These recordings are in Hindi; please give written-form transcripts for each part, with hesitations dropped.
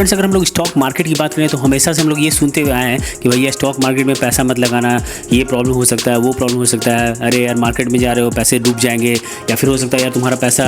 फ्रेंड्स, अगर हम लोग स्टॉक मार्केट की बात करें तो हमेशा से हम लोग ये सुनते हुए आए हैं कि भैया स्टॉक मार्केट में पैसा मत लगाना, ये प्रॉब्लम हो सकता है, वो प्रॉब्लम हो सकता है, अरे यार मार्केट में जा रहे हो पैसे डूब जाएंगे, या फिर हो सकता है यार तुम्हारा पैसा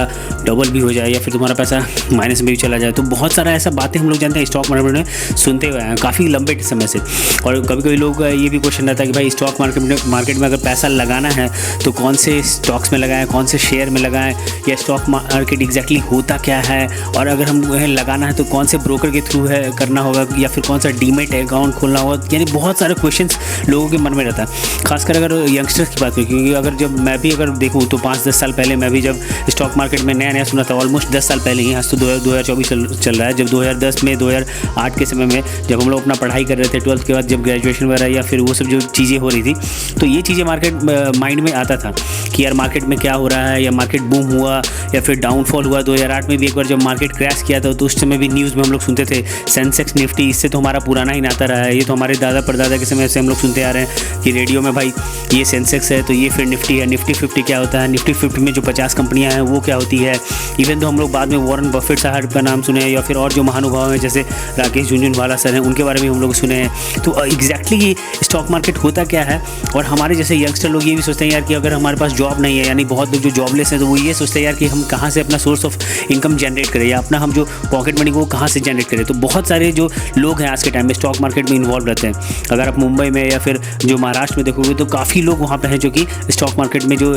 डबल भी हो जाए या फिर तुम्हारा पैसा माइनस में भी चला जाए। तो बहुत सारा ऐसा बातें हम लोग जानते हैं स्टॉक मार्केट में सुनते हुए आए हैं काफ़ी लंबे समय से। और कभी कभी लोग ये भी क्वेश्चन रहता है कि भाई स्टॉक मार्केट में अगर पैसा लगाना है तो कौन से स्टॉक्स में लगाएं, कौन से शेयर में लगाएं, या स्टॉक मार्केट एग्जैक्टली होता क्या है, और अगर हम लगाना है तो कौन से ब्रोकर के थ्रू है करना होगा, या फिर कौन सा डीमेट अकाउंट खोलना होगा। यानी बहुत सारे क्वेश्चंस लोगों के मन में रहता है, खासकर अगर यंगस्टर्स की बात करें। क्योंकि अगर जब मैं भी अगर देखूँ तो 5-10 साल पहले मैं भी जब स्टॉक मार्केट में नया सुना था, ऑलमोस्ट 10 साल पहले ही, आज तो 2024 चल रहा है। जब 2010 में 2008 के समय में जब हम लोग अपना पढ़ाई कर रहे थे, 12th के बाद जब ग्रेजुएशन वगैरह या फिर वो सब जो चीज़ें हो रही थी, तो ये चीज़ें मार्केट माइंड में आता था कि यार मार्केट में क्या हो रहा है, या मार्केट बूम हुआ या फिर डाउनफॉल हुआ। 2008 में भी एक बार जब मार्केट क्रैश किया था तो उस समय भी न्यूज़ में हम लोग सुनते थे सेंसेक्स निफ्टी, इससे तो हमारा पुराना ही नाता रहा है, ये तो हमारे दादा परदादा के समय से हम लोग सुनते आ रहे हैं कि रेडियो में भाई ये सेंसेक्स है तो ये फिर निफ्टी है, निफ्टी 50 क्या होता है, निफ्टी 50 में जो 50 कंपनियां हैं वो क्या होती है। इवन तो हम लोग बाद में वॉरेन बफेट साहब का नाम सुने, या फिर और जो महानुभाव हैं जैसे राकेश झुनझुनवाला सर हैं, उनके बारे में हम लोग सुने हैं। तो एग्जैक्टली स्टॉक मार्केट होता क्या है। और हमारे जैसे यंगस्टर लोग ये भी सोचते हैं यार कि अगर हमारे पास जॉब नहीं है, यानी बहुत लोग जो जॉबलेस हैं, तो वो ये सोचते हैं यार कि हम कहाँ से अपना सोर्स ऑफ इनकम जनरेट करें, या अपना हम जो पॉकेट मनी को कहाँ से जनरेट करें। तो बहुत सारे जो लोग हैं आज के टाइम में स्टॉक मार्केट में इन्वॉल्व रहते हैं। अगर आप मुंबई में या फिर जो महाराष्ट्र में देखोगे तो काफ़ी लोग वहाँ पे हैं जो कि स्टॉक मार्केट में जो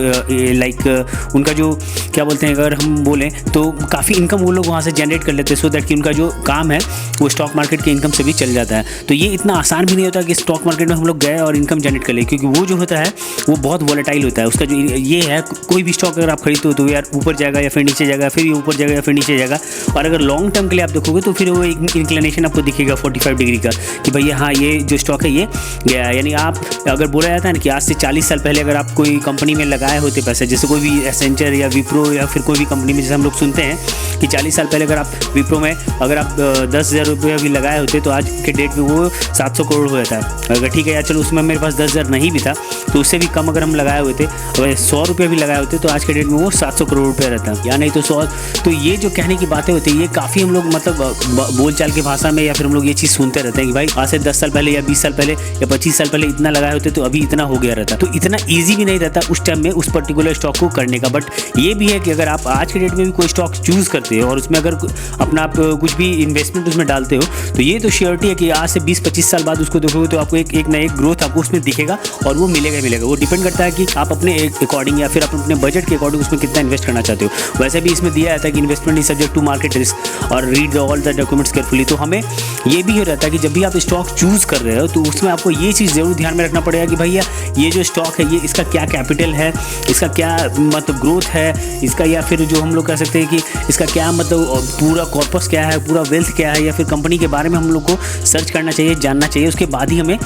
लाइक उनका जो क्या बोलते हैं, अगर हम बोलें तो काफ़ी इनकम वो लोग वहाँ से जनरेट कर लेते हैं, सो दैट कि उनका जो काम है वो स्टॉक मार्केट के इनकम से भी चल जाता है। तो ये इतना आसान भी नहीं होता कि स्टॉक मार्केट में हम लोग गए और इनकम जनरेट कर ले, क्योंकि वो जो होता है वो बहुत वॉलेटाइल होता है। उसका जो ये है, कोई भी स्टॉक अगर आप खरीदते हो तो यार ऊपर जाएगा या फिर नीचे जाएगा, फिर ये ऊपर जाएगा या फिर नीचे जाएगा। और अगर लॉन्ग टर्म के लिए आप देखोगे तो फिर वो एक इंक्लिनेशन आपको दिखेगा 45 डिग्री का कि भैया हाँ ये जो स्टॉक है ये गया है। यानी आप अगर बोला जाता है ना कि आज से 40 साल पहले अगर आप कोई कंपनी में लगाए होते पैसे, जैसे कोई भी एसेंचर या विप्रो या फिर कोई भी कंपनी में, जैसे हम लोग सुनते हैं कि 40 साल पहले अगर आप विप्रो में अगर आप 10,000 रुपये भी लगाए होते तो आज के डेट में वो 700 करोड़ हो जाता है। अगर ठीक है यार चलो उसमें मेरे पास 10,000 नहीं भी था तो उससे भी कम अगर हम लगाए हुए थे, अगर 100 रुपये भी लगाए होते तो आज के डेट में वो 700 करोड़ रुपये रहता है, या नहीं तो 100। तो ये जो कहने की बातें होती है ये काफ़ी हम लोग मतलब बोलचाल की भाषा में या फिर हम लोग ये चीज़ सुनते रहते हैं कि भाई आज से 10 साल पहले या 20 साल पहले या 25 साल पहले इतना लगाए होते तो अभी इतना हो गया रहता। तो इतना ईजी भी नहीं रहता उस टाइम में उस पर्टिकुलर स्टॉक को करने का। बट ये भी है कि अगर आप आज के डेट में भी कोई स्टॉक चूज़ करते हो और उसमें अगर अपना आप कुछ भी इन्वेस्टमेंट उसमें डालते हो तो ये तो श्योरिटी है कि आज से 20-25 साल बाद उसको देखोगे तो आपको एक ना एक ग्रोथ आपको उसमें दिखेगा और वो मिलेगा। वो डिपेंड करता है कि आप अपने अकॉर्डिंग या फिर आप अपने बजट के अकॉर्डिंग उसमें कितना इन्वेस्ट करना चाहते हो। वैसे भी इसमें दिया जाता है कि investment is subject to market risk और read all the documents carefully. तो हमें ये भी हो रहता है कि जब भी आप स्टॉक चूज़ कर रहे हो तो उसमें आपको ये चीज़ ज़रूर ध्यान में रखना पड़ेगा कि भैया ये जो स्टॉक है ये इसका क्या कैपिटल है, इसका क्या मतलब ग्रोथ है इसका, या फिर जो हम लोग कह सकते हैं कि इसका क्या मतलब पूरा कॉर्पस क्या है, पूरा वेल्थ क्या है, या फिर कंपनी के बारे में हम लोग को सर्च करना चाहिए, जानना चाहिए। उसके बाद ही हमें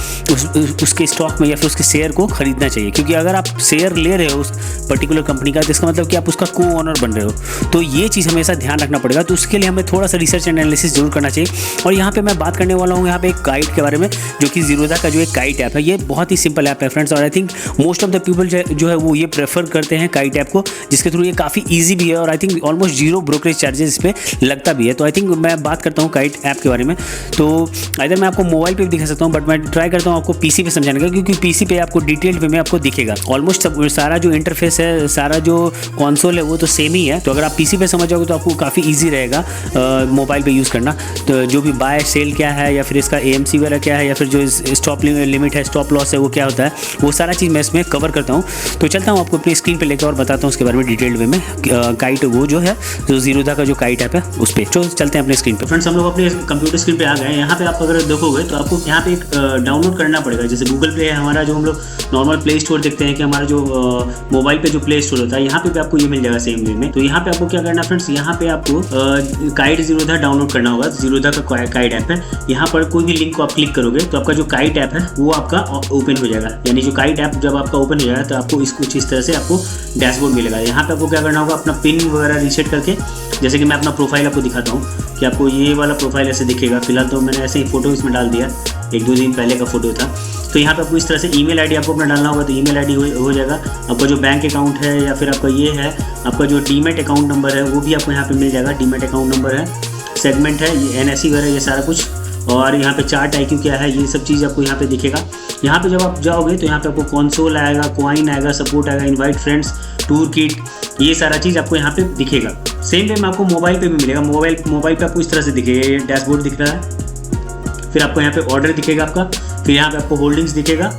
उसके स्टॉक में या फिर उसके शेयर को खरीदना चाहिए। क्योंकि अगर आप शेयर ले रहे हो उस पर्टिकुलर कंपनी का तो इसका मतलब कि आप उसका को ओनर बन रहे हो। तो ये चीज़ हमेशा ध्यान रखना पड़ेगा। तो उसके लिए हमें थोड़ा सा रिसर्च एनालिसिस जरूर करना चाहिए। और यहाँ पे मैं बात करने वाला हूँ यहाँ पे एक काइट के बारे में, जो कि ज़ीरोधा का जो एक काइट ऐप है, ये बहुत ही सिंपल ऐप है फ्रेंड्स। और I think most of the people जो है वो ये प्रेफर करते हैं काइट ऐप को, जिसके थ्रू ये काफ़ी ईजी भी है और I think almost 0 brokerage charges इस पर लगता भी है। तो आई थिंक मैं बात करता हूँ काइट ऐप के बारे में। तो इधर मैं आपको मोबाइल पे भी दिखा सकता हूँ, बट मैं ट्राई करता हूँ आपको पीसी पे समझाने का, क्योंकि पीसी पे आपको डिटेल्ड वे में आपको दिखेगा। ऑलमोस्ट सब सारा जो इंटरफेस है, सारा जो कंसोल है वो तो सेम ही है। तो अगर आप पीसी पे समझ जाओगे तो आपको काफ़ी ईजी रहेगा मोबाइल पे यूज़ करना। तो जो भी बाय सेल क्या है, या फिर इसका एएमसी वगैरह क्या है, या फिर जो स्टॉप लिमिट है, स्टॉप लॉस है, वो क्या होता है, वो सारा चीज़ मैं इसमें कवर करता हूँ। तो चलता हूँ आपको अपनी स्क्रीन पे लेकर और बताता हूँ उसके बारे में डिटेल्ड वे में। काइट वो जो है जो ज़ीरोधा का जो काइट ऐप है उस पर तो चलते हैं अपने स्क्रीन पे। फ्रेंड्स, हम लोग अपने कंप्यूटर स्क्रीन पे आ गए हैं। यहाँ पे आप अगर देखोगे तो आपको यहाँ पे एक डाउनलोड करना पड़ेगा। जैसे गूगल प्ले है हमारा, जो हम लोग नॉर्मल प्ले स्टोर देखते हैं कि हमारा जो मोबाइल पे जो प्ले स्टोर होता है, यहाँ पे आपको ये मिल जाएगा सेम वे में। तो यहाँ पे आपको क्या करना है फ्रेंड्स, यहाँ पे आपको काइट ज़ीरोधा डाउनलोड करना होगा। ज़ीरोधा का काइट ऐप है। यहाँ पर कोई भी लिंक को आप क्लिक करोगे तो आपका जो काइट ऐप है वो आपका ओपन हो जाएगा। यानी जो काइट ऐप जब आपका ओपन हो जाएगा तो आपको कुछ इस तरह से आपको डैशबोर्ड मिलेगा। यहाँ पे आपको क्या करना होगा, अपना पिन वगैरह रीसेट करके, जैसे कि मैं अपना प्रोफाइल आपको दिखाता हूँ कि आपको ये वाला प्रोफाइल ऐसे दिखेगा। फिलहाल तो मैंने ऐसे ही फोटो इसमें डाल दिया, 1-2 दिन पहले का फोटो था। तो यहाँ पे आपको इस तरह से ईमेल आईडी आपको अपना डालना होगा। तो ईमेल आईडी हो जाएगा। आपका जो बैंक अकाउंट है या फिर आपका ये है, आपका जो डीमेट अकाउंट नंबर है वो भी आपको यहाँ पे मिल जाएगा। डीमेट अकाउंट नंबर है सेगमेंट है, ये NSE वगैरह ये सारा कुछ, और यहाँ पे चार्ट IQ क्या है, ये सब चीज़ आपको यहाँ पे दिखेगा। यहाँ पे जब आप जाओगे तो यहाँ पे आपको कंसोल आएगा, कॉइन आएगा, सपोर्ट आएगा, इनवाइट फ्रेंड्स, टूर किट, ये सारा चीज़ आपको यहाँ पे दिखेगा। सेम वे में आपको मोबाइल पे भी मिलेगा। मोबाइल पे आपको इस तरह से दिखेगा, ये डैशबोर्ड दिख रहा है, फिर आपको यहाँ पे ऑर्डर दिखेगा आपका, फिर यहाँ पे आपको होल्डिंग्स दिखेगा,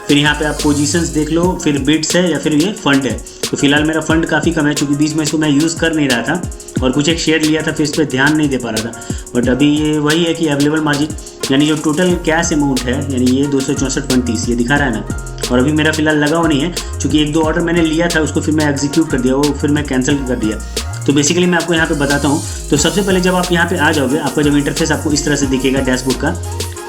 फिर यहाँ पे आप पोजीशंस देख लो, फिर बिट्स है या फिर ये फंड है। तो फिलहाल मेरा फंड काफ़ी कम है, चूँकि बीच में इसको मैं यूज़ कर नहीं रहा था और कुछ एक शेयर लिया था, फिर इस पर ध्यान नहीं दे पा रहा था। बट अभी ये वही है कि अवेलेबल मार्जिन यानी जो टोटल कैश अमाउंट है, यानी ये 264.30 ये दिखा रहा है ना। और अभी मेरा फिलहाल लगा हुआ नहीं है, क्योंकि 1-2 ऑर्डर मैंने लिया था, उसको फिर मैं एग्जीक्यूट कर दिया, वो फिर मैं कैंसिल कर दिया। तो बेसिकली मैं आपको यहाँ पे बताता हूँ। तो सबसे पहले जब आप यहाँ पे आ जाओगे, आपका जब इंटरफेस आपको इस तरह से दिखेगा डैशबोर्ड का,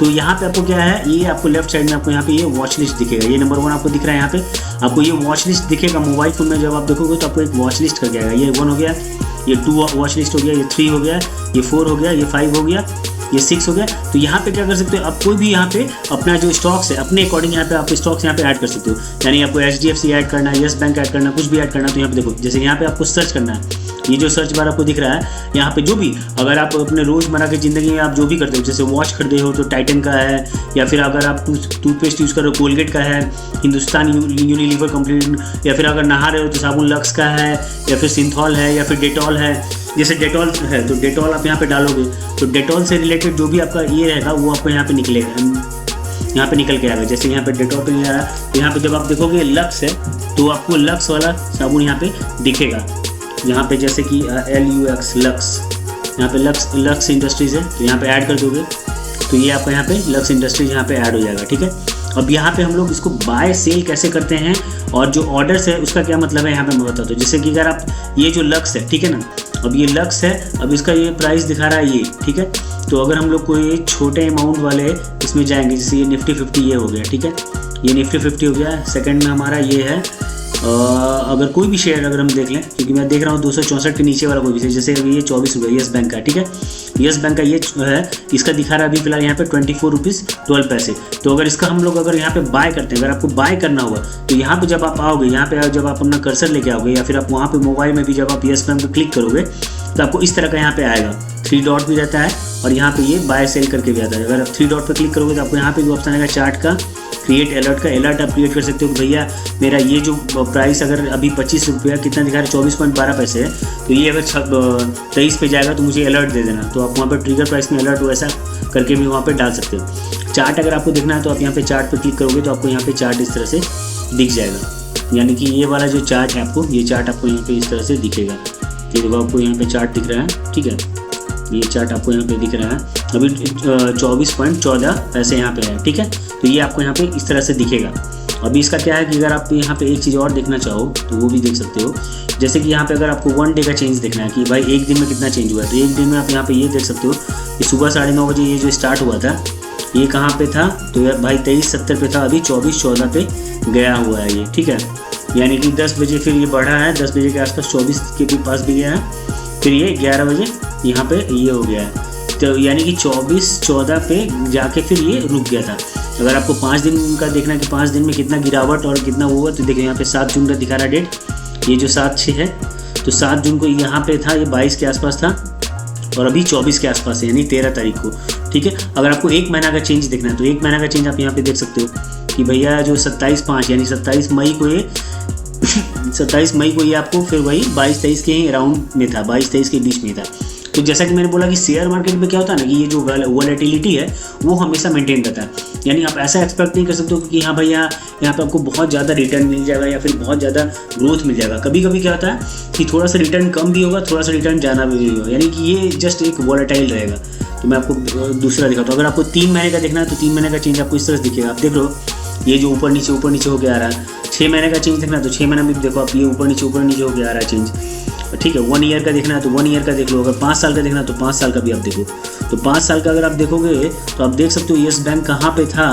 तो यहाँ पे आपको क्या है, ये आपको लेफ्ट साइड में आपको यहाँ पे ये वॉच लिस्ट दिखेगा। ये नंबर 1 आपको दिख रहा है, यहाँ पे आपको ये वॉच लिस्ट दिखेगा। मोबाइल फोन में जब आप देखोगे तो आपको एक वॉच लिस्ट करके आएगा। ये 1 हो गया, ये 2 वॉच लिस्ट हो गया, ये 3 हो गया, ये 4 हो गया, ये 5 हो गया, ये 6 हो गया। तो यहाँ पे क्या कर सकते हो आप, कोई भी यहाँ पे अपना जो स्टॉक्स है अपने अकॉर्डिंग यहाँ पे आप स्टॉक्स यहाँ पे ऐड कर सकते हो। यानी आपको HDFC ऐड करना है, येस बैंक ऐड करना, कुछ भी ऐड करना है, तो यहाँ पे देखो, जैसे यहाँ पे आपको सर्च करना है, ये जो सर्च बार आपको दिख रहा है, यहाँ पे जो भी अगर आप अपने रोज़मर्रा की ज़िंदगी में आप जो भी करते हो, जैसे वॉच खरीदे हो तो टाइटन का है, या फिर अगर आप टूथपेस्ट यूज़ कर रहे हो कोलगेट का है, हिंदुस्तान यूनिलीवर कंप्लीट, या फिर अगर नहा रहे हो तो साबुन लक्स का है, या फिर सिंथॉल है, या फिर डेटॉल है। जैसे डेटॉल है तो डेटॉल आप यहाँ पे डालोगे तो डेटॉल से रिलेटेड जो भी आपका ये रहेगा वो आपको यहाँ पे निकलेगा, यहाँ पे निकल के आएगा। जैसे यहाँ पे डेटॉल पे नहीं आ रहा, तो यहाँ पे जब आप देखोगे लक्स है तो आपको लक्स वाला साबुन यहाँ पे दिखेगा। यहाँ पे जैसे कि LUX लक्स, यहाँ पे लक्स इंडस्ट्रीज़ है, तो यहाँ पे ऐड कर दोगे तो ये आपका यहाँ पे लक्स इंडस्ट्रीज यहाँ पे ऐड हो जाएगा। ठीक है, अब यहाँ पे हम लोग इसको बाय सेल कैसे करते हैं और जो ऑर्डर्स है उसका क्या मतलब है यहाँ पे मैं बताता हूँ। जैसे कि अगर आप ये जो लक्स है, ठीक है ना, अब ये लक्स है, अब इसका ये प्राइस दिखा रहा है ये, ठीक है। तो अगर हम लोग कोई छोटे अमाउंट वाले इसमें जाएंगे, जैसे ये निफ्टी 50 ये हो गया, ठीक है, ये निफ्टी 50 हो गया। सेकंड में हमारा ये है, अगर कोई भी शेयर अगर हम देख लें, क्योंकि मैं देख रहा हूँ 264 के नीचे वाला कोई भी, जैसे ये 24 रुपये येस बैंक का, ठीक है, येस बैंक का ये है, इसका दिखा रहा है अभी फिलहाल यहाँ पे 24 रुपीज़ 12 पैसे। तो अगर इसका हम लोग अगर यहाँ पे बाय करते हैं, अगर आपको बाय करना होगा तो यहाँ पे जब आप आओगे, यहाँ पे जब आप अपना कर्सर लेके आओगे, या फिर आप वहाँ पे मोबाइल में भी जब आप येस बैंक पे क्लिक करोगे तो आपको इस तरह का यहाँ पे आएगा, 3 डॉट भी रहता है और यहाँ पे ये बाय सेल करके भी आता है। अगर आप 3 डॉट पे क्लिक करोगे तो आपको यहाँ पे भी ऑप्शन आएगा चार्ट का, क्रिएट अलर्ट का। अलर्ट आप क्रिएट कर सकते हो कि भैया मेरा ये जो प्राइस अगर अभी 25 रुपया कितना दिखा रहा है 24.12 पैसे है, तो ये अगर 23 पे जाएगा तो मुझे अलर्ट दे देना। तो आप वहाँ पर ट्रिगर प्राइस में अलर्ट वैसा करके भी वहाँ पर डाल सकते हो। चार्ट अगर आपको देखना है तो आप यहाँ पे चार्ट पे क्लिक करोगे तो आपको यहाँ पे चार्ट इस तरह से दिख जाएगा। यानी कि ये वाला जो चार्ट है आपको, ये चार्ट आपको यहाँ पे इस तरह से दिखेगा। ये देखो आपको यहाँ पे चार्ट दिख रहा है, ठीक है, ये चार्ट आपको यहाँ पे दिख रहा है। अभी 24.14 पैसे यहाँ पे है, ठीक है। तो ये आपको यहाँ पे इस तरह से दिखेगा। अभी इसका क्या है कि अगर आप यहाँ पे एक चीज़ और देखना चाहो तो वो भी देख सकते हो। जैसे कि यहाँ पे अगर आपको 1 डे का चेंज देखना है कि भाई एक दिन में कितना चेंज हुआ है, तो एक दिन में आप यहाँ पे ये देख सकते हो कि सुबह 9:30 बजे ये जो स्टार्ट हुआ था ये कहाँ पे था, तो भाई 23.70 पे था, अभी 24.14 पे गया हुआ है ये, ठीक है। यानी कि 10 बजे फिर ये बढ़ा है, 10 बजे के आसपास 24 के भी पास भी गया है, फिर ये 11 बजे यहाँ पे ये हो गया है। तो यानी कि 24.14 पे जाके फिर ये रुक गया था। अगर आपको 5 दिन का देखना है कि 5 दिन में कितना गिरावट और कितना हुआ, तो देखिए यहाँ पे 7 जून का दिखा रहा है डेट, ये जो 7/6 है, तो 7 जून को यहाँ पे था, ये 22 के आसपास था और अभी 24 के आसपास है, यानी 13 तारीख को, ठीक है। अगर आपको 1 महीना का चेंज देखना है तो 1 महीना का चेंज आप यहाँ पे देख सकते हो कि भैया जो 27/5 यानी 27 मई को ये 27 मई को ये आपको फिर वही 22-23 के अराउंड में था, 22-23 के बीच में था। तो जैसा कि मैंने बोला कि शेयर मार्केट में क्या होता है ना कि ये जो वॉलेटिलिटी है वो हमेशा मेंटेन रहता है। यानी आप ऐसा एक्सपेक्ट नहीं कर सकते हो कि हाँ भैया यहाँ पे आपको बहुत ज़्यादा रिटर्न मिल जाएगा या फिर बहुत ज़्यादा ग्रोथ मिल जाएगा। कभी कभी क्या होता है कि थोड़ा सा रिटर्न कम भी होगा, थोड़ा सा रिटर्न ज़्यादा भी होगा, यानी कि ये जस्ट एक वॉलेटाइल रहेगा। तो मैं आपको दूसरा दिखाता हूँ। अगर आपको 3 महीने का देखना है तो 3 महीने का चेंज आपको इस तरह से दिखेगा। आप देख लो ये जो ऊपर नीचे होकर आ रहा है। 6 महीने का चेंज देखना है तो 6 महीने में भी देखो आप ये ऊपर नीचे होकर आ रहा है चेंज, ठीक है। 1 ईयर का देखना है तो 1 ईयर का देख लो। अगर 5 साल का देखना है तो 5 साल का भी आप देखो। तो 5 साल का अगर आप देखोगे तो आप देख सकते हो येस बैंक कहाँ पे था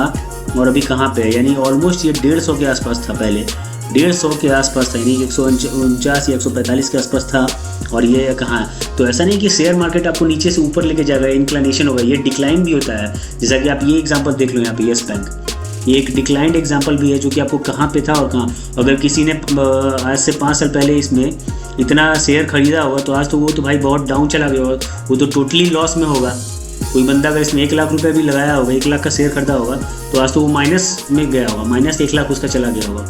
और अभी कहाँ पे है। यानी ऑलमोस्ट ये 150 के आसपास था, पहले 150 के आसपास था, यानी 149 या 145 के आसपास था और ये कहाँ है। तो ऐसा नहीं कि शेयर मार्केट आपको नीचे से ऊपर लेके जाएगा, इंक्लिनेशन होगा, ये डिक्लाइन भी होता है। जैसा कि आप ये एग्जांपल देख लो यहाँ पे येस बैंक, ये एक डिक्लाइंड एग्जांपल भी है जो कि आपको कहाँ पे था और कहाँ। अगर किसी ने आज से 5 साल पहले इसमें इतना शेयर खरीदा होगा तो आज तो वो तो भाई बहुत डाउन चला गया होगा, वो तो टोटली लॉस में होगा। कोई बंदा अगर इसमें 1 लाख रुपये भी लगाया होगा, 1 लाख का शेयर खरीदा होगा, तो आज तो वो माइनस में गया होगा, माइनस 1 लाख उसका चला गया होगा।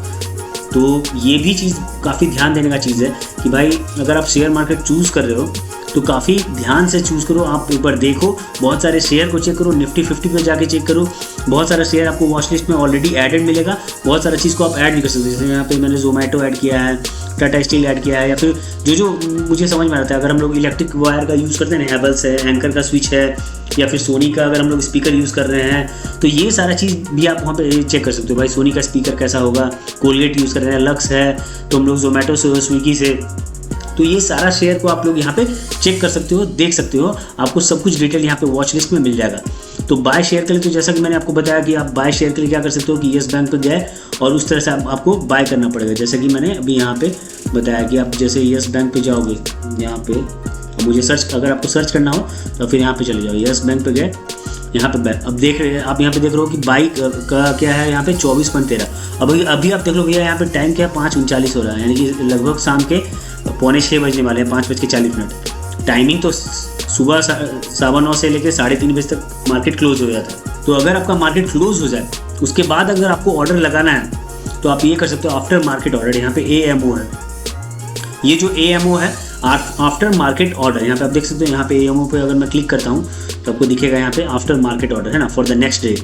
तो ये भी चीज़ काफ़ी ध्यान देने का चीज़ है कि भाई अगर आप शेयर मार्केट चूज़ कर रहे हो तो काफ़ी ध्यान से चूज़ करो। आप एक बार देखो, बहुत सारे शेयर को चेक करो, निफ्टी 50 पे जाके चेक करो। बहुत सारा शेयर आपको वॉच लिस्ट में ऑलरेडी एडेड मिलेगा, बहुत सारा चीज़ को आप ऐड भी कर सकते हो। जैसे यहाँ पे मैंने जोमेटो ऐड किया है, टाटा स्टील ऐड किया है, या फिर जो मुझे समझ में आता है। अगर हम लोग इलेक्ट्रिक वायर का यूज़ करते हैं, हैवेल्स है, एंकर का स्विच है, या फिर सोनी का अगर हम लोग स्पीकर यूज़ कर रहे हैं, तो ये सारा चीज़ भी आप वहाँ पे चेक कर सकते हो। भाई सोनी का स्पीकर कैसा होगा, कोलगेट यूज़ कर रहे हैं, लक्स है, तो हम लोग जोमेटो से, स्विगी से, तो ये सारा शेयर को आप लोग यहाँ पे चेक कर सकते हो, देख सकते हो। आपको सब कुछ डिटेल यहाँ पे वॉच लिस्ट में मिल जाएगा। तो बाय शेयर के लिए तो जैसा कि मैंने आपको बताया कि आप बाय शेयर के लिए क्या कर सकते हो कि येस बैंक पे गए और उस तरह से आपको बाय करना पड़ेगा। जैसे कि मैंने अभी यहाँ पे बताया कि आप जैसे येस बैंक पे जाओगे, यहाँ पे मुझे सर्च, अगर आपको सर्च करना हो तो फिर यहाँ पे चले जाओ, येस बैंक पे गए, यहाँ पे अब देख रहे हैं आप, यहाँ पे देख रहे हो कि बाइक का क्या है यहाँ पे 24.13। अभी आप देख लो भैया यहाँ पे टाइम क्या है, 5:39 हो रहा है, यानी कि लगभग शाम के 5:45 बजने वाले हैं, 5:40 टाइमिंग। तो सुबह 9:15 से लेकर 3:30 बजे तक मार्केट क्लोज हो जाता है। तो अगर आपका मार्केट क्लोज हो जाए उसके बाद अगर आपको ऑर्डर लगाना है तो आप ये कर सकते हो आफ्टर मार्केट ऑर्डर। यहाँ पे AMO है, ये जो AMO है आफ्टर मार्केट ऑर्डर, यहाँ पे आप देख सकते हो। यहाँ पे AMO पे अगर मैं क्लिक करता हूँ तो आपको दिखेगा यहाँ पे आफ्टर मार्केट ऑर्डर है ना, फॉर द नेक्स्ट डे।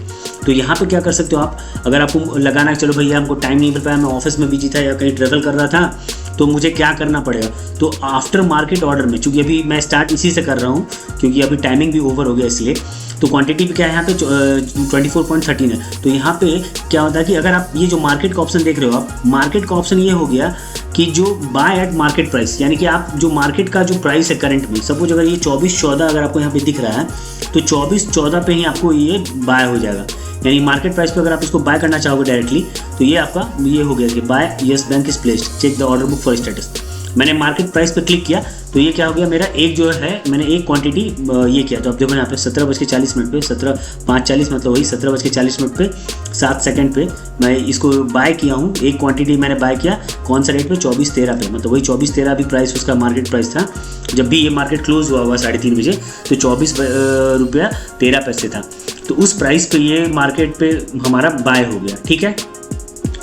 तो यहाँ पे क्या कर सकते हो आप, अगर आपको लगाना है, चलो भैया हमको टाइम नहीं मिल पाया, मैं ऑफिस में बिजी था या कहीं ट्रैवल कर रहा था, तो मुझे क्या करना पड़ेगा। तो आफ्टर मार्केट ऑर्डर में, चूँकि अभी मैं स्टार्ट इसी से कर रहा हूँ क्योंकि अभी टाइमिंग भी ओवर हो गया, इसलिए तो क्वांटिटी भी क्या है यहाँ पे 24.13 है। तो यहाँ पे क्या होता है कि अगर आप ये जो मार्केट का ऑप्शन देख रहे हो, आप मार्केट का ऑप्शन ये हो गया कि जो बाय एट मार्केट प्राइस, यानी कि आप जो मार्केट का जो प्राइस है करंट में, सपोज अगर ये 24.14 अगर आपको यहाँ पे दिख रहा है तो 24.14 पे ही आपको ये बाय हो जाएगा। यानी मार्केट प्राइस पे अगर आप इसको बाय करना चाहोगे डायरेक्टली तो ये आपका ये हो गया कि buy yes bank is placed, check the order book for status. मैंने मार्केट प्राइस पे क्लिक किया तो ये क्या हो गया, मेरा एक जो है मैंने एक क्वांटिटी ये किया। तो आप देखो यहाँ पे 17:40 पे 17:40 मतलब वही 17:40 पे 7 सेकंड पे मैं इसको बाय किया हूँ। एक क्वांटिटी मैंने बाय किया, कौन सा रेट पे, 24.13 पे, मतलब वही 24.13 भी प्राइस उसका मार्केट प्राइस था जब भी ये मार्केट क्लोज हुआ 3:30 बजे, तो 24.13 था। तो उस प्राइस पे ये मार्केट पे हमारा बाय हो गया, ठीक है।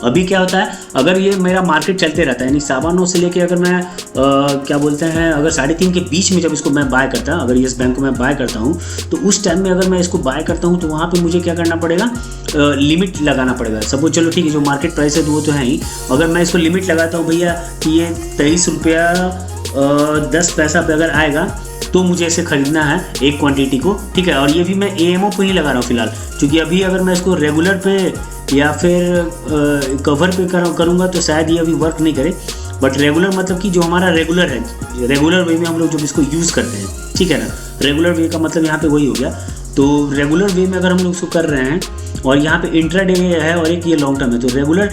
अभी क्या होता है, अगर ये मेरा मार्केट चलते रहता है, यानी 9:15 से लेके अगर मैं क्या बोलते हैं, अगर 3:30 के बीच में जब इसको मैं बाय करता हूँ, अगर येस बैंक को मैं बाय करता हूँ, तो उस टाइम में अगर मैं इसको बाय करता हूँ तो वहाँ पे मुझे क्या करना पड़ेगा, लिमिट लगाना पड़ेगा। सपोज चलो ठीक है, जो मार्केट प्राइस है तो वो तो है ही, अगर मैं इसको लिमिट लगाता हूँ भैया कि ये 23 रुपया 10 पैसा पे अगर आएगा तो मुझे इसे खरीदना है एक क्वांटिटी को, ठीक है। और ये भी मैं AMO पे ही लगा रहा हूँ फिलहाल, क्योंकि अभी अगर मैं इसको रेगुलर पे या फिर कवर पे करूँगा तो शायद ये अभी वर्क नहीं करे। बट रेगुलर मतलब कि जो हमारा रेगुलर है, रेगुलर वे में हम लोग जब इसको यूज़ करते हैं, ठीक है ना, रेगुलर वे का मतलब यहाँ पे वही हो गया। तो रेगुलर वे में अगर हम लोग इसको कर रहे हैं और यहाँ पे इंट्राडे है और एक ये लॉन्ग टर्म है, तो रेगुलर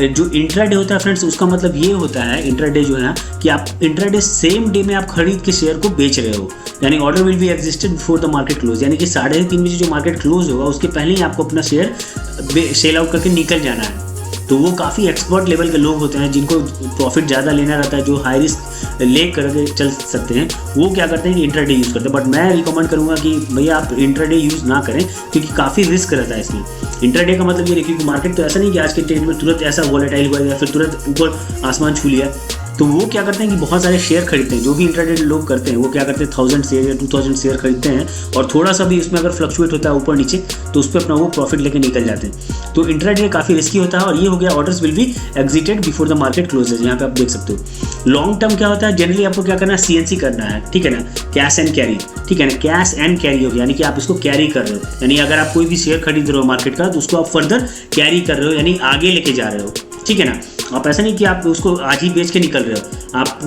जो इंट्राडे होता है फ्रेंड्स, उसका मतलब ये होता है, इंट्राडे जो है कि आप इंट्राडे सेम डे में आप खरीद के शेयर को बेच रहे हो, यानी order will be existed before the market close, यानी कि 3:30 बजे जो मार्केट क्लोज होगा उसके पहले ही आपको अपना शेयर सेल आउट करके निकल जाना है। तो वो काफ़ी एक्सपर्ट लेवल के लोग होते हैं जिनको प्रॉफिट ज़्यादा लेना रहता है, जो हाई रिस्क ले करके चल सकते हैं, वो क्या करते हैं कि इंट्राडे यूज़ करते हैं। बट मैं रिकमेंड करूँगा कि भैया आप इंट्राडे यूज़ ना करें, क्योंकि काफ़ी रिस्क रहता है इसमें। इंट्राडे का मतलब ये देखिए कि मार्केट तो ऐसा नहीं कि आज के ट्रेड में तुरंत ऐसा वॉलेटाइल हुआ या फिर तुरंत ऊपर आसमान छू लिया। तो वो क्या करते हैं कि बहुत सारे शेयर खरीदते हैं, जो भी इंट्राडे लोग करते हैं वो क्या करते हैं 1000 शेयर या 2000 शेयर खरीदते हैं, और थोड़ा सा भी इसमें अगर फ्लक्चुएट होता है ऊपर नीचे तो उस पर अपना वो प्रॉफिट लेके निकल जाते हैं। तो इंट्राडे काफ़ी रिस्की होता है। और ये हो गया orders will be exited before the market closes, यहाँ पे आप देख सकते हो। लॉन्ग टर्म क्या होता है, जनरली आपको क्या करना है, CNC करना है, ठीक है ना, कैश एंड कैरी, ठीक है ना, कैश एंड कैरी हो गया, यानी कि आप इसको कैरी कर रहे हो, यानी अगर आप कोई भी शेयर खरीद रहे हो मार्केट का तो उसको आप फर्दर कैरी कर रहे हो, यानी आगे लेके जा रहे हो, ठीक है ना। आप ऐसा नहीं कि आप उसको आज ही बेच के निकल रहे हो। आप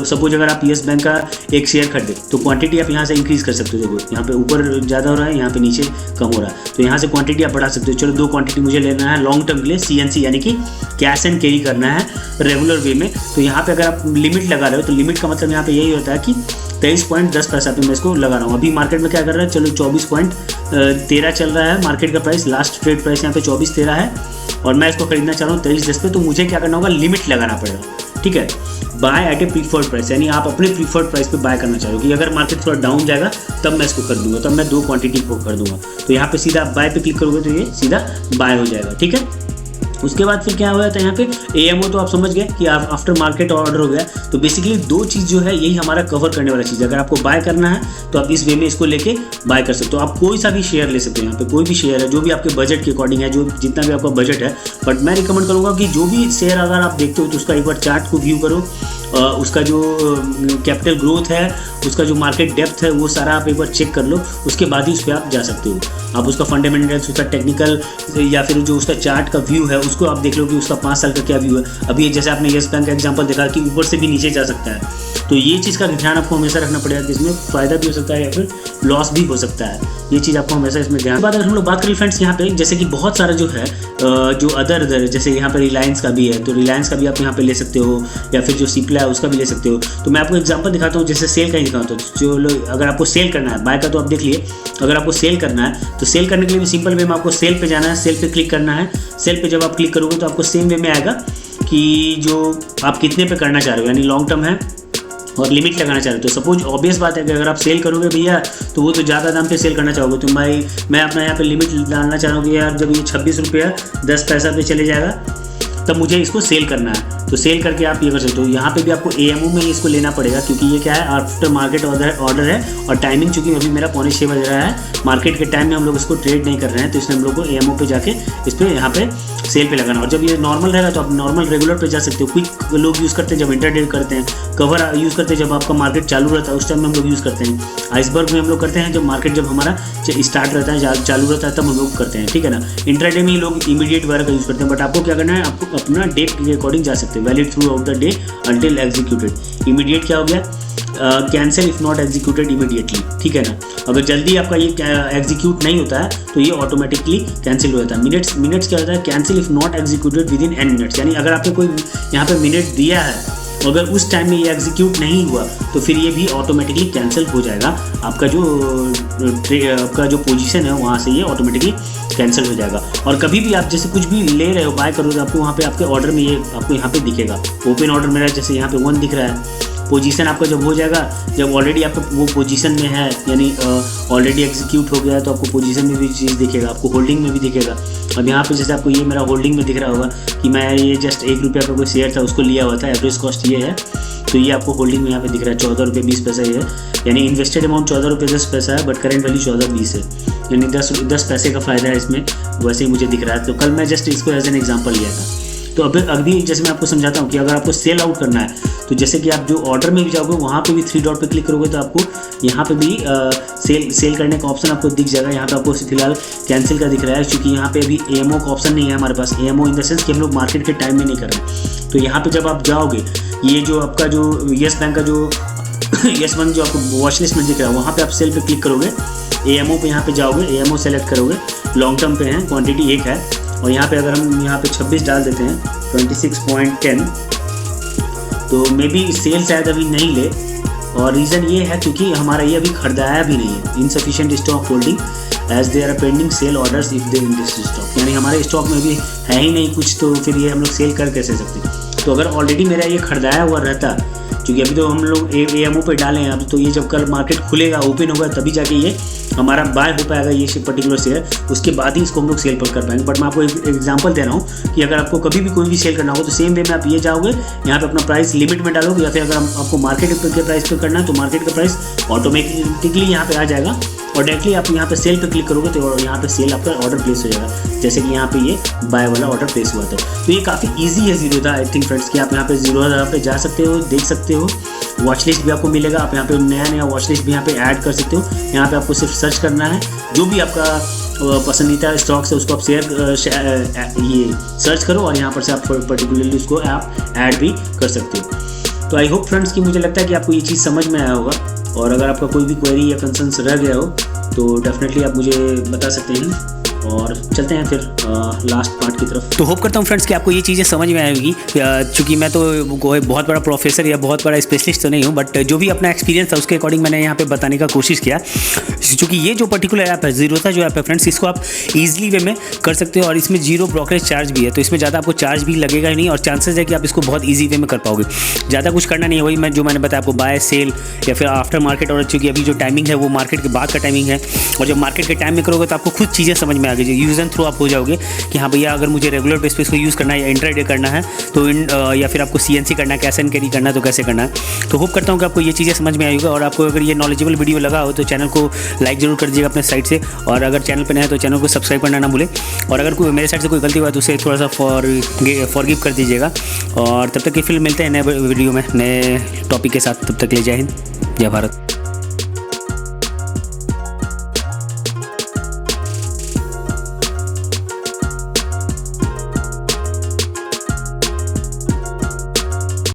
सपोज अगर आप येस बैंक का एक शेयर खरीदे तो क्वांटिटी आप यहाँ से इंक्रीज़ कर सकते हो। देखो यहाँ पे ऊपर ज़्यादा हो रहा है, यहाँ पे नीचे कम हो रहा है, तो यहाँ से क्वांटिटी आप बढ़ा सकते हो। चलो 2 क्वांटिटी मुझे लेना है लॉन्ग टर्म के लिए, CNC यानी कि कैश एंड कैरी करना है रेगुलर वे में। तो यहाँ पे अगर आप लिमिट लगा रहे हो तो लिमिट का मतलब यहाँ पे यही होता है कि 23.10 पे मैं इसको लगा रहा हूँ। अभी मार्केट में क्या कर रहा है, चलो 24.13 चल रहा है मार्केट का प्राइस, लास्ट ट्रेड प्राइस यहाँ पे 24.13 है और मैं इसको खरीदना चाह रहा हूँ 23.10 पे। तो मुझे क्या करना होगा, लिमिट लगाना पड़ेगा, ठीक है। Buy at a preferred price, यानी आप अपने प्रीफर्ड प्राइस पे बाय करना चाह रहे हो कि अगर मार्केट थोड़ा डाउन जाएगा तब मैं इसको कर दूंगा, तब मैं 2 क्वांटिटी को कर दूंगा। तो यहाँ पे सीधा आप बाय पे क्लिक करोगे तो ये सीधा बाय हो जाएगा, ठीक है। उसके बाद फिर क्या हो जाता है यहाँ पे AMO, तो आप समझ गए कि आप आफ्टर मार्केट ऑर्डर हो गया। तो बेसिकली 2 चीज़ जो है यही हमारा कवर करने वाला चीज़ है। अगर आपको बाय करना है तो आप इस वे में इसको लेके बाय कर सकते हो। आप कोई सा भी शेयर ले सकते हो, यहाँ पे कोई भी शेयर है जो भी आपके बजट के अकॉर्डिंग है, जो जितना भी आपका बजट है। बट मैं रिकमेंड करूँगा कि जो भी शेयर अगर आप देखते हो तो उसका एक बार चार्ट को व्यू करो, उसका जो कैपिटल ग्रोथ है, उसका जो मार्केट डेप्थ है, वो सारा आप एक बार चेक कर लो, उसके बाद ही उस पर आप जा सकते हो। आप उसका फंडामेंटल्स, उसका टेक्निकल या फिर जो उसका चार्ट का व्यू है उसको आप देख लो कि उसका 5 साल का क्या व्यू है। अभी जैसे आपने येस बैंक का एग्जांपल देखा कि ऊपर से भी नीचे जा सकता है। तो ये चीज़ का ध्यान आपको हमेशा रखना पड़ेगा कि इसमें फ़ायदा भी हो सकता है या फिर लॉस भी हो सकता है। ये चीज़ आपको हमेशा इसमें ध्यान। बाद अगर हम लोग बात करें फ्रेंड्स यहाँ पे, जैसे कि बहुत सारा जो है जो अदर जैसे यहाँ पे रिलायंस का भी है, तो रिलायंस का भी आप यहाँ पे ले सकते हो, या फिर जो सिप्ला है उसका भी ले सकते हो। तो मैं आपको एग्जांपल दिखाता हूँ, जैसे सेल का ही दिखाता हूँ। जो लोग, अगर आपको सेल करना है, बाय का तो आप देख लिए, अगर आपको सेल करना है तो सेल करने के लिए भी सिंपल वे में आपको सेल पे जाना है, सेल पे क्लिक करना है। सेल पे जब आप क्लिक करोगे तो आपको सेम वे में आएगा कि जो आप कितने पे करना चाह रहे हो, यानी लॉन्ग टर्म है और लिमिट लगाना चाह रहे हो। तो सपोज ऑब्वियस बात है कि अगर आप सेल करोगे भैया तो वो तो ज़्यादा दाम पे सेल करना चाहोगे। तो मैं अपना यहाँ पे लिमिट डालना चाह रहा हूँ कि यार जब ये 26 रुपया 10 पैसा पे चले जाएगा तब मुझे इसको सेल करना है। तो सेल करके आप ये कर सकते हो। यहाँ पे भी आपको AMO में इसको लेना पड़ेगा क्योंकि ये क्या है, आफ्टर मार्केट ऑर्डर है और टाइमिंग चूँकि अभी मेरा 5:45 बज रहा है, मार्केट के टाइम में हम लोग इसको ट्रेड नहीं कर रहे हैं। तो इसलिए हम लोग को AMO पे जाके इस पर यहाँ पे सेल पे लगाना। और जब ये नॉर्मल रहेगा तो आप नॉर्मल रेगुलर पे जा सकते हो। क्विक लोग यूज़ करते हैं जब इंटरडे करते हैं, कवर यूज़ करते हैं जब आपका मार्केट चालू रहता है, उस टाइम में हम लोग यूज़ करते हैं। आइसबर्ग में हम लोग करते हैं जब मार्केट जब हमारा स्टार्ट रहता है, चालू रहता है, तब हम लोग करते हैं, ठीक है ना। इंट्राडे में ही लोग इमीडिएट वगैरह का यूज़ करते हैं। बट आपको क्या करना है, आपको अपना डेट के अकॉर्डिंग जा सकते हैं। Valid through out the day until executed. Immediate क्या हो गया, cancel if not executed immediately, ठीक है ना। अगर जल्दी आपका ये एग्जीक्यूट नहीं होता है तो ये ऑटोमेटिकली कैंसिल हो जाता है। मिनट्स क्या होता है, cancel if not executed with in n minutes, यानी अगर आपने कोई यहाँ पे मिनट दिया है, अगर उस टाइम में ये एग्जीक्यूट नहीं हुआ तो फिर ये भी ऑटोमेटिकली कैंसिल हो जाएगा। आपका जो पोजीशन है वहाँ से ये ऑटोमेटिकली कैंसिल हो जाएगा। और कभी भी आप जैसे कुछ भी ले रहे हो, बाय करो, तो आपको वहाँ पे आपके ऑर्डर में ये आपको यहाँ पे दिखेगा। ओपन ऑर्डर मेरा जैसे यहाँ पे 1 दिख रहा है। पोजीशन आपका जब हो जाएगा, जब ऑलरेडी आपका वो पोजीशन में है, यानी ऑलरेडी एग्जीक्यूट हो गया है, तो आपको पोजीशन में भी चीज़ दिखेगा, आपको होल्डिंग में भी दिखेगा। अब यहाँ पे जैसे आपको ये मेरा होल्डिंग में दिख रहा होगा कि मैं ये जस्ट 1 रुपया का कोई शेयर था उसको लिया हुआ था, एवरेज कॉस्ट ये है, तो ये आपको होल्डिंग में यहाँ पे दिख रहा है 14 रुपये 20 पैसा ये है, यानी इन्वेस्टेड अमाउंट 14 रुपये 10 पैसा है, बट करेंट वैल्यू 14.20 है, यानी 10 पैसे का फ़ायदा है इसमें, वैसे ही मुझे दिख रहा है। तो कल मैं जस्ट इसको एज एन एग्जाम्पल लिया था। तो अभी जैसे मैं आपको समझाता हूँ कि अगर आपको सेल आउट करना है तो जैसे कि आप जो ऑर्डर में भी जाओगे वहाँ पे भी 3 डॉट पे क्लिक करोगे तो आपको यहाँ पे भी सेल करने का ऑप्शन आपको दिख जाएगा। यहाँ पे आपको फिलहाल कैंसिल का दिख रहा है क्योंकि यहाँ पे अभी AMO का ऑप्शन नहीं है हमारे पास। AMO इन द सेंस कि हम लोग मार्केट के टाइम में नहीं कर रहे। तो यहाँ पे जब आप जाओगे, ये जो आपका जो येस बैंक का जो येस बैंक जो आपको वॉच लिस्ट में दिख रहा है वहाँ पर आप सेल पर क्लिक करोगे, AMO पे यहाँ पे जाओगे, AMO सेलेक्ट करोगे, लॉन्ग टर्म पे है, क्वान्टिटी 1 है, और यहाँ पे अगर हम यहाँ पे 26 डाल देते हैं 26.10, तो मे बी सेल शायद अभी नहीं ले। और रीज़न ये है क्योंकि हमारा ये अभी खरीदाया भी नहीं है। Insufficient stock holding as they are pending sell orders if they in this stock, यानी हमारे स्टॉक में भी है ही नहीं कुछ, तो फिर ये हम लोग सेल कर कैसे सकते। तो अगर ऑलरेडी मेरा ये खरीदाया हुआ रहता, क्योंकि अभी तो हम लोग AMO पे डालें हैं, अब तो ये जब कल मार्केट खुलेगा, ओपन होगा, तभी जाके ये हमारा बाय हो पाएगा ये पर्टिकुलर शेयर, उसके बाद ही इसको हम लोग सेल पर कर पाएंगे। बट मैं आपको एक एग्जांपल दे रहा हूँ कि अगर आपको कभी भी कोई भी सेल करना होगा तो सेम वे में आप ये जाओगे, यहाँ पे अपना प्राइस लिमिट में डालोगे, या फिर अगर आपको मार्केट के प्राइस पर करना है तो मार्केट का प्राइस ऑटोमेटिकली यहाँ पे आ जाएगा और डायरेक्टली आप यहाँ पे सेल पे क्लिक करोगे तो यहाँ पे सेल आपका ऑर्डर प्लेस हो जाएगा। जैसे कि यहाँ पे ये बाय वाला ऑर्डर प्लेस हुआ था। तो ये काफ़ी ईजी है ज़ीरोधा, आई थिंक फ्रेंड्स, कि आप यहाँ पे ज़ीरोधा पे जा सकते हो, देख सकते हो, वॉच लिस्ट भी आपको मिलेगा, आप यहाँ पे नया वॉच लिस्ट भी यहाँ पे ऐड कर सकते हो। यहाँ पे आपको सिर्फ सर्च करना है, जो भी आपका पसंदीदा स्टॉक्स है उसको आप ये सर्च करो और यहाँ पर से आप पर्टिकुलरली उसको आप ऐड भी कर सकते हो। तो आई होप फ्रेंड्स कि मुझे लगता है कि आपको ये चीज़ समझ में आया होगा, और अगर आपका कोई भी क्वेरी या कंसर्न्स रह गया हो तो डेफिनेटली आप मुझे बता सकते हैं और चलते हैं फिर लास्ट पार्ट की तरफ। तो होप करता हूँ फ्रेंड्स कि आपको ये चीज़ें समझ में आएगी, चूँकि मैं तो कोई बहुत बड़ा प्रोफेसर या बहुत बड़ा स्पेशलिस्ट तो नहीं हूँ, बट जो भी अपना एक्सपीरियंस था उसके अकॉर्डिंग मैंने यहाँ पे बताने का कोशिश किया। क्योंकि ये जो पर्टिकुलर ऐप है ज़ीरोधा जो ऐप है फ्रेंड्स, इसको आप ईजिली वे में कर सकते हो और इसमें 0 ब्रोकरेज चार्ज भी है, तो इसमें ज़्यादा आपको चार्ज भी लगेगा ही नहीं और चांसेस है कि आप इसको बहुत ईजी वे में कर पाओगे। ज़्यादा कुछ करना नहीं है, वही मैंने बताया आपको, बाय सेल या फिर आफ्टर मार्केट। और चूँकि अभी जो टाइमिंग है वो मार्केट के बाद का टाइमिंग है, और जब मार्केट के टाइम में करोगे तो आपको खुद चीज़ें समझ में आ गई, यूज़ एंड थ्रो आप हो जाओगे कि हाँ भैया अगर मुझे रेगुलर बेस पे इसको यूज़ करना है या इंट्राडे करना है तो या फिर आपको CNC करना है, कैश एंड कैरी करना है तो कैसे करना है। तो होप करता हूँ कि आपको ये चीज़ें समझ में आई होगा, और आपको अगर ये नॉलेजेबल वीडियो लगा हो तो चैनल को लाइक जरूर कर दीजिएगा अपने साइड से, और अगर चैनल पर नया है तो चैनल को सब्सक्राइब करना ना भूलें, और अगर कोई मेरे साइड से कोई गलती हुआ तो उसे थोड़ा सा फॉरगिव कर दीजिएगा। और तब तक कि फिर मिलते हैं नए वीडियो में नए टॉपिक के साथ, तब तक ले जय हिंद, जय भारत।